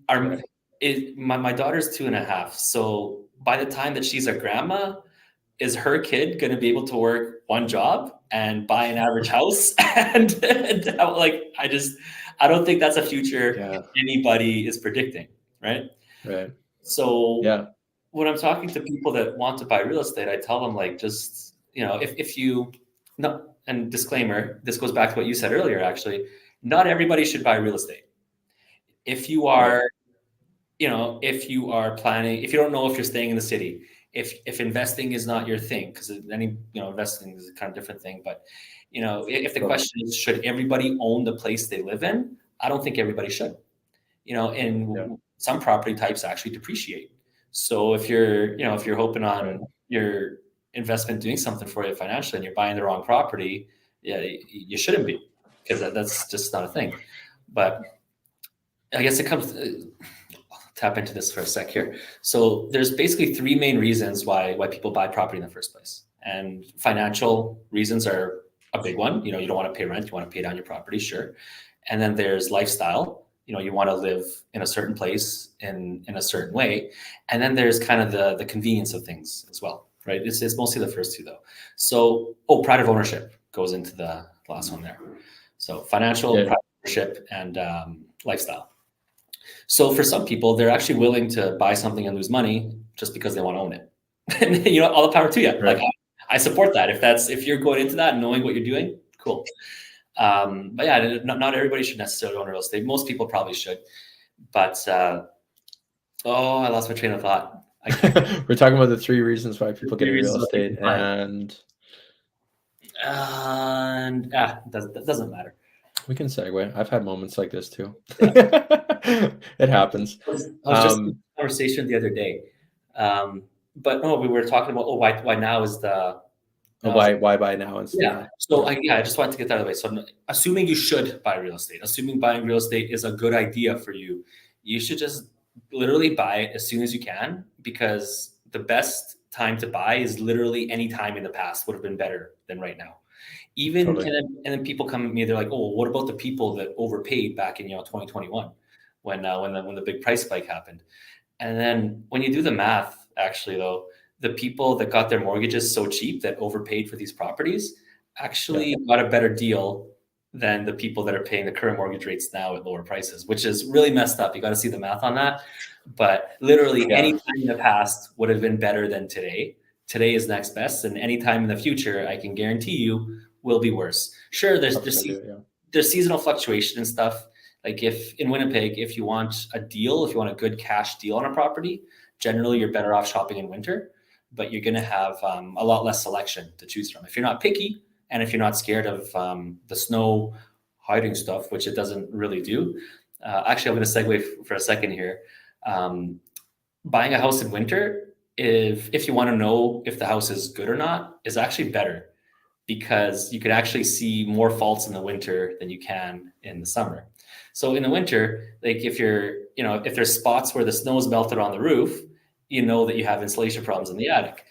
my daughter's 2.5, so by the time that she's a grandma, is her kid going to be able to work one job and buy an average house? and I don't think that's a future anybody is predicting, right? Right. So when I'm talking to people that want to buy real estate, I tell them just, if you, and disclaimer, this goes back to what you said earlier, actually, not everybody should buy real estate. If you are, if you are planning, if you don't know if you're staying in the city, if investing is not your thing, because investing is a kind of different thing. But, if the question is, should everybody own the place they live in? I don't think everybody should. Some property types actually depreciate. So if you're hoping on your investment doing something for you financially and you're buying the wrong property, you shouldn't be, because that's just not a thing. But I guess it comes tap into this for a sec here. So there's basically 3 main reasons why people buy property in the first place. And financial reasons are a big one. You don't want to pay rent, you want to pay down your property, sure. And then there's lifestyle. You want to live in a certain place in a certain way. And then there's kind of the convenience of things as well, right? It's mostly the first 2 though. So, pride of ownership goes into the last one there. So financial, pride of ownership, and lifestyle. So for some people, they're actually willing to buy something and lose money just because they want to own it. And all the power to you. Right. I support that. If you're going into that and knowing what you're doing, cool. But yeah, not everybody should necessarily own real estate. Most people probably should. But I lost my train of thought. We're talking about the 3 reasons why people get real estate, and that doesn't matter. We can segue. I've had moments like this too. It happens. I was just in a conversation the other day. But no, we were talking about why now is the why buy now instead. Yeah. So I just wanted to get that out of the way. So assuming you should buy real estate, assuming buying real estate is a good idea for you, you should just literally buy it as soon as you can, because the best time to buy is literally any time in the past would have been better than right now. Even totally. and then people come at me, they're like, "Oh, what about the people that overpaid back in 2021 when the big price spike happened?" And then when you do the math, actually though, the people that got their mortgages so cheap that overpaid for these properties actually got a better deal than the people that are paying the current mortgage rates now at lower prices, which is really messed up. You got to see the math on that. But literally any time in the past would have been better than today. Today is next best. And any time in the future, I can guarantee you will be worse. Sure, there's seasonal fluctuation and stuff. Like if in Winnipeg, if you want a deal, if you want a good cash deal on a property, generally you're better off shopping in winter, but you're going to have a lot less selection to choose from. If you're not picky and if you're not scared of the snow hiding stuff, which it doesn't really do. Actually, I'm going to segue for a second here. Buying a house in winter, if you want to know if the house is good or not, is actually better because you can actually see more faults in the winter than you can in the summer. So in the winter, like if there's spots where the snow is melted on the roof, you know that you have insulation problems in the attic.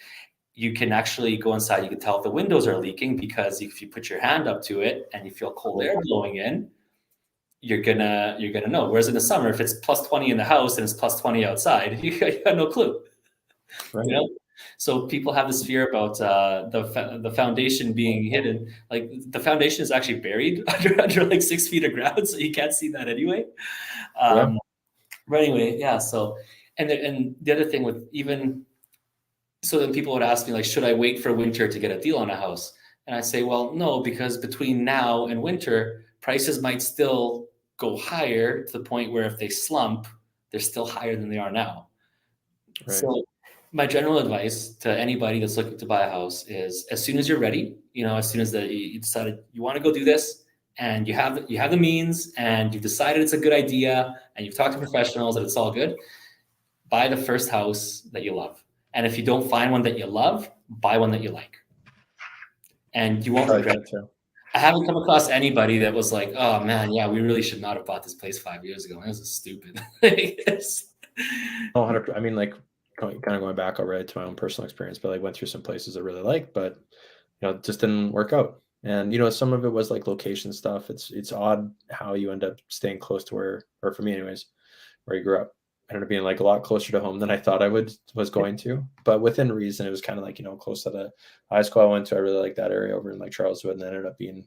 You can actually go inside, you can tell if the windows are leaking because if you put your hand up to it and you feel cold air blowing in, you're gonna know. Whereas in the summer, if it's plus 20 in the house and it's plus 20 outside, you got no clue. Right. You know? So people have this fear about the foundation being hidden. Like the foundation is actually buried under like 6 feet of ground, so you can't see that anyway. But anyway, yeah. So and the other thing with so then people would ask me like, should I wait for winter to get a deal on a house? And I say, well, no, because between now and winter, prices might still go higher to the point where if they slump, they're still higher than they are now. Right. So my general advice to anybody that's looking to buy a house is as soon as you're ready, as soon as you decided you want to go do this and you have the means and you've decided it's a good idea and you've talked to professionals and it's all good, buy the first house that you love. And if you don't find one that you love, buy one that you like. And you won't regret it. I haven't come across anybody that was like, oh man, yeah, we really should not have bought this place 5 years ago. This is stupid. I mean, like kind of going back already to my own personal experience, but like went through some places I really liked, but it just didn't work out. And some of it was like location stuff. It's odd how you end up staying close to where, or for me anyways, where you grew up. I ended up being like a lot closer to home than I thought I was going to, but within reason. It was kind of like, close to the high school I went to. I really like that area over in like Charleswood, and then ended up being,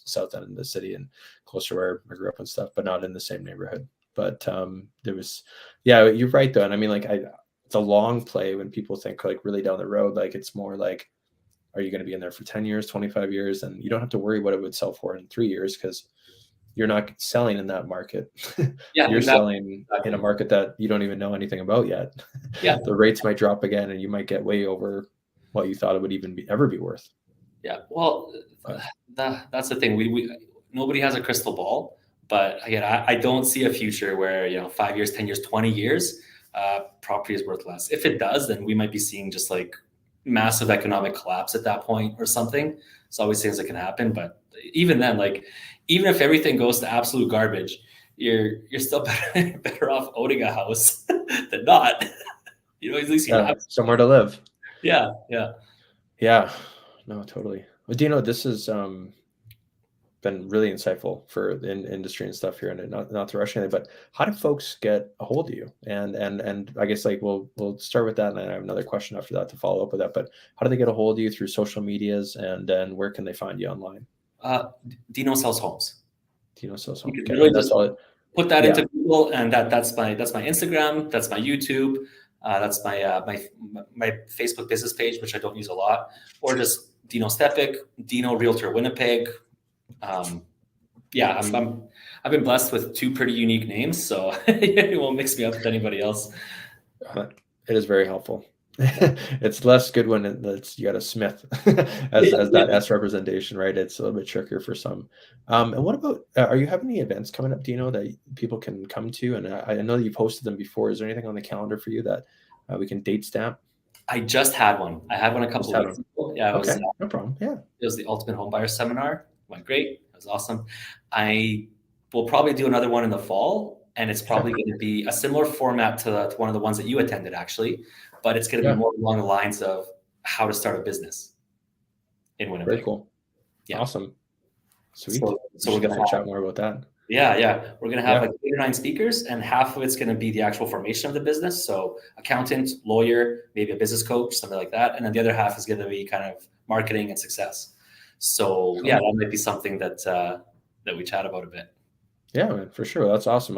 south end of the city and closer where I grew up and stuff, but not in the same neighborhood. But there was, you're right though. And I mean, like it's a long play when people think like really down the road, like it's more like, are you going to be in there for 10 years, 25 years? And you don't have to worry what it would sell for in 3 years because you're not selling in that market. You're selling in a market that you don't even know anything about yet. Yeah. The rates might drop again and you might get way over what you thought it would even ever be worth. Yeah. Well, that's the thing. We nobody has a crystal ball, but again, I don't see a future where, 5 years, 10 years, 20 years, property is worth less. If it does, then we might be seeing just like massive economic collapse at that point or something. It's always things that can happen. But even then, like, even if everything goes to absolute garbage, you're still better off owning a house than not. At least you have somewhere to live. Yeah. No, totally. Well, Dino, this has been really insightful for the industry and stuff here, and not to rush anything, but how do folks get a hold of you? And I guess like we'll start with that, and then I have another question after that to follow up with that. But how do they get a hold of you through social medias, and then where can they find you online? Dino Sells Homes. Dino Sells Homes. You can really just put that into Google, and that's my Instagram, that's my YouTube, that's my Facebook business page, which I don't use a lot, or just Dino Stepic, Dino Realtor Winnipeg. I've been blessed with 2 pretty unique names, so it won't mix me up with anybody else. It is very helpful. It's less good when you got a Smith as that S representation, right? It's a little bit trickier for some. And what about, are you having any events coming up, Dino, that people can come to? And I know that you posted them before. Is there anything on the calendar for you that we can date stamp? I just had one. I had one a couple of weeks ago. Yeah, okay, no problem. Yeah, it was the Ultimate Homebuyer Seminar. Went great. It was awesome. I will probably do another one in the fall, and it's probably going to be a similar format to one of the ones that you attended, actually, but it's going to be more along the lines of how to start a business in Winnipeg. Very cool. Yeah. Awesome. Sweet. So we're going to chat more about that. Yeah. We're going to have like 8 or 9 speakers, and half of it's going to be the actual formation of the business. So accountant, lawyer, maybe a business coach, something like that. And then the other half is going to be kind of marketing and success. So that might be something that that we chat about a bit. Yeah, man, for sure. That's awesome.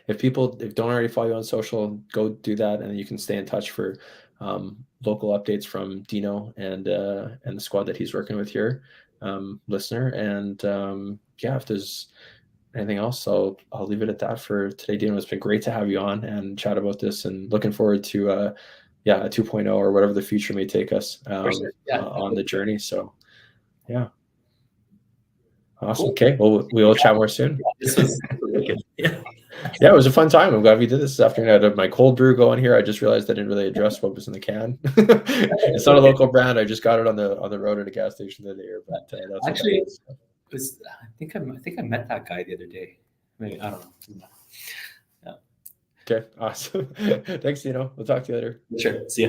If don't already follow you on social, go do that, and you can stay in touch for local updates from Dino and the squad that he's working with here, listener. And yeah, if there's anything else, I'll leave it at that for today, Dino. It's been great to have you on and chat about this, and looking forward to a 2.0 or whatever the future may take us on the journey. So yeah. Awesome. Cool. Okay. Well, we'll chat more soon. This was yeah, it was a fun time. I'm glad we did this afternoon. I had my cold brew going here. I just realized I didn't really address what was in the can. It's not a local brand. I just got it on the road at a gas station the other day. But that's actually, I think I met that guy the other day. Maybe, I don't know. Yeah. Okay. Awesome. Thanks, Dino. We'll talk to you later. Sure. See ya.